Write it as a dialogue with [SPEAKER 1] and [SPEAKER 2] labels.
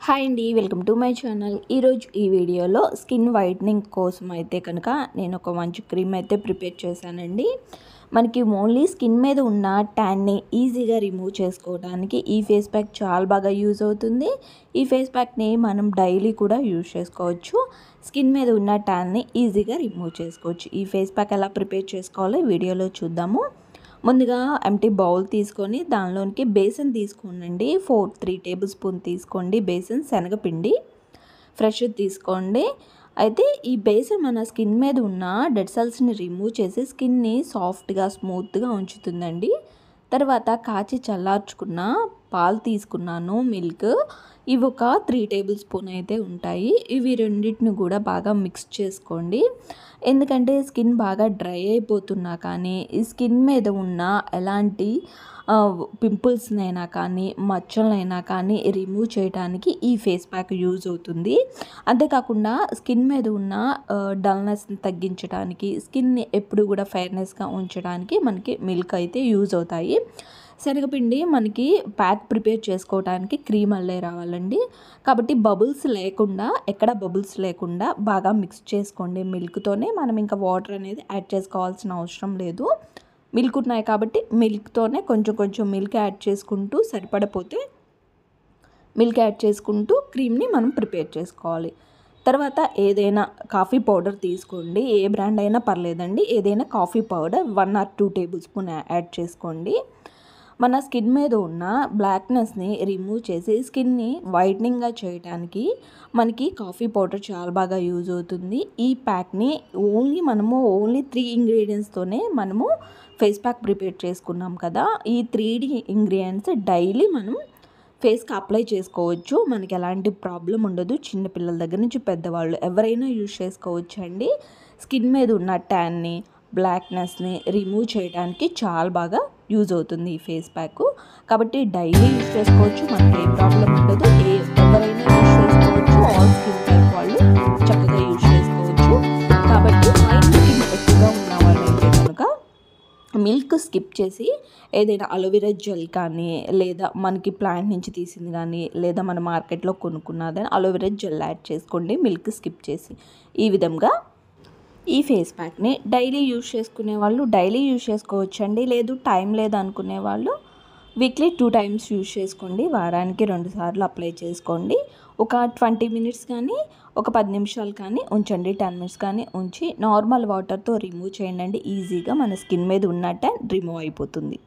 [SPEAKER 1] Hi అండి, welcome to my channel. ఈరోజు ఈ వీడియోలో స్కిన్ వైట్నింగ్ కోసం అయితే కనుక నేను ఒక మంచి క్రీమ్ అయితే ప్రిపేర్ చేశానండి. మనకి ఓన్లీ స్కిన్ మీద ఉన్న ట్యాన్ని ఈజీగా రిమూవ్ చేసుకోవడానికి ఈ ఫేస్ ప్యాక్ చాలా బాగా యూజ్ అవుతుంది. ఈ ఫేస్ ప్యాక్ని మనం డైలీ కూడా యూజ్ చేసుకోవచ్చు. స్కిన్ మీద ఉన్న ట్యాన్ని ఈజీగా రిమూవ్ చేసుకోవచ్చు. ఈ ఫేస్ ప్యాక్ ఎలా ప్రిపేర్ చేసుకోవాలో వీడియోలో చూద్దాము. ముందుగా ఎంటీ బౌల్ తీసుకొని దానిలోనికి బేసన్ తీసుకోండి. 3 టేబుల్ స్పూన్ తీసుకోండి బేసన్. శనగపిండి ఫ్రెష్ తీసుకోండి. అయితే ఈ బేసన్ మన స్కిన్ మీద ఉన్న డెడ్ సెల్స్ని రిమూవ్ చేసి స్కిన్ని సాఫ్ట్గా స్మూత్గా ఉంచుతుందండి. తర్వాత కాచి చల్లార్చుకున్న పాలు తీసుకున్నాను, మిల్క్. ఇవి ఒక 3 టేబుల్ స్పూన్ అయితే ఉంటాయి. ఇవి రెండింటిని కూడా బాగా మిక్స్ చేసుకోండి. ఎందుకంటే స్కిన్ బాగా డ్రై అయిపోతున్నా కానీ ఈ స్కిన్ మీద ఉన్న ఎలాంటి పింపుల్స్నైనా కానీ మచ్చలైనా కానీ రిమూవ్ చేయడానికి ఈ ఫేస్ ప్యాక్ యూజ్ అవుతుంది. అంతేకాకుండా స్కిన్ మీద ఉన్న డల్నెస్ని తగ్గించడానికి, స్కిన్ని ఎప్పుడు కూడా ఫెయిర్నెస్గా ఉంచడానికి మనకి మిల్క్ అయితే యూజ్ అవుతాయి. శనగపిండి మనకి ప్యాక్ ప్రిపేర్ చేసుకోవడానికి క్రీమ్ అల్లే రావాలండి. కాబట్టి బబుల్స్ లేకుండా, ఎక్కడ బబుల్స్ లేకుండా బాగా మిక్స్ చేసుకోండి. మిల్క్తోనే మనం ఇంకా వాటర్ అనేది యాడ్ చేసుకోవాల్సిన అవసరం లేదు. మిల్క్ ఉన్నాయి కాబట్టి మిల్క్తోనే కొంచెం కొంచెం మిల్క్ యాడ్ చేసుకుంటూ, సరిపడపోతే మిల్క్ యాడ్ చేసుకుంటూ క్రీమ్ని మనం ప్రిపేర్ చేసుకోవాలి. తర్వాత ఏదైనా కాఫీ పౌడర్ తీసుకోండి. ఏ బ్రాండ్ అయినా పర్లేదండి. ఏదైనా coffee powder 1 or 2 table spoon add చేసుకోండి. మన స్కిన్ మీద ఉన్న బ్లాక్నెస్ని రిమూవ్ చేసి స్కిన్ని వైట్నింగ్గా చేయడానికి మనకి కాఫీ పౌడర్ చాలా బాగా యూజ్ అవుతుంది. ఈ ప్యాక్ని ఓన్లీ 3 ఇంగ్రీడియంట్స్తోనే మనము ఫేస్ ప్యాక్ ప్రిపేర్ చేసుకున్నాం కదా. ఈ 3 ఇంగ్రీడియంట్స్ డైలీ మనం ఫేస్కి అప్లై చేసుకోవచ్చు. మనకి ఎలాంటి ప్రాబ్లం ఉండదు. చిన్నపిల్లల దగ్గర నుంచి పెద్దవాళ్ళు ఎవరైనా యూజ్ చేసుకోవచ్చు అండి. స్కిన్ మీద ఉన్న ట్యాన్ని, బ్లాక్నెస్ని రిమూవ్ చేయడానికి చాలా బాగా యూజ్ అవుతుంది ఈ ఫేస్ ప్యాక్. కాబట్టి డైలీ యూజ్ చేసుకోవచ్చు. మనకి ఏ ప్రాబ్లం ఉండదు. ఎవరైనా యూజ్ చేసుకోవచ్చు. ఆల్ స్కిన్ టైప్ వాళ్ళు చక్కగా యూజ్ చేసుకోవచ్చు. కాబట్టి ఆయిల్ స్కిన్ ఎక్కువగా ఉన్న వాళ్ళైతే కనుక మిల్క్ స్కిప్ చేసి ఏదైనా అలోవెరా జెల్ కానీ, లేదా మనకి ప్లాంట్ నుంచి తీసింది కానీ, లేదా మన మార్కెట్లో కొనుక్కున్నదని అలోవెరా జెల్ యాడ్ చేసుకోండి మిల్క్ స్కిప్ చేసి. ఈ విధంగా ఈ ఫేస్ ప్యాక్ని డైలీ యూజ్ చేసుకునే వాళ్ళు డైలీ యూజ్ చేసుకోవచ్చండి. లేదు టైం లేదనుకునే వాళ్ళు వీక్లీ 2 టైమ్స్ యూజ్ చేసుకోండి. వారానికి 2 సార్లు అప్లై చేసుకోండి. ఒక 20 మినిట్స్ కానీ, ఒక 10 నిమిషాలు కానీ ఉంచండి. 10 మినిట్స్ కానీ ఉంచి నార్మల్ వాటర్తో రిమూవ్ చేయండి. ఈజీగా మన స్కిన్ మీద ఉన్న ట్యాన్ రిమూవ్ అయిపోతుంది.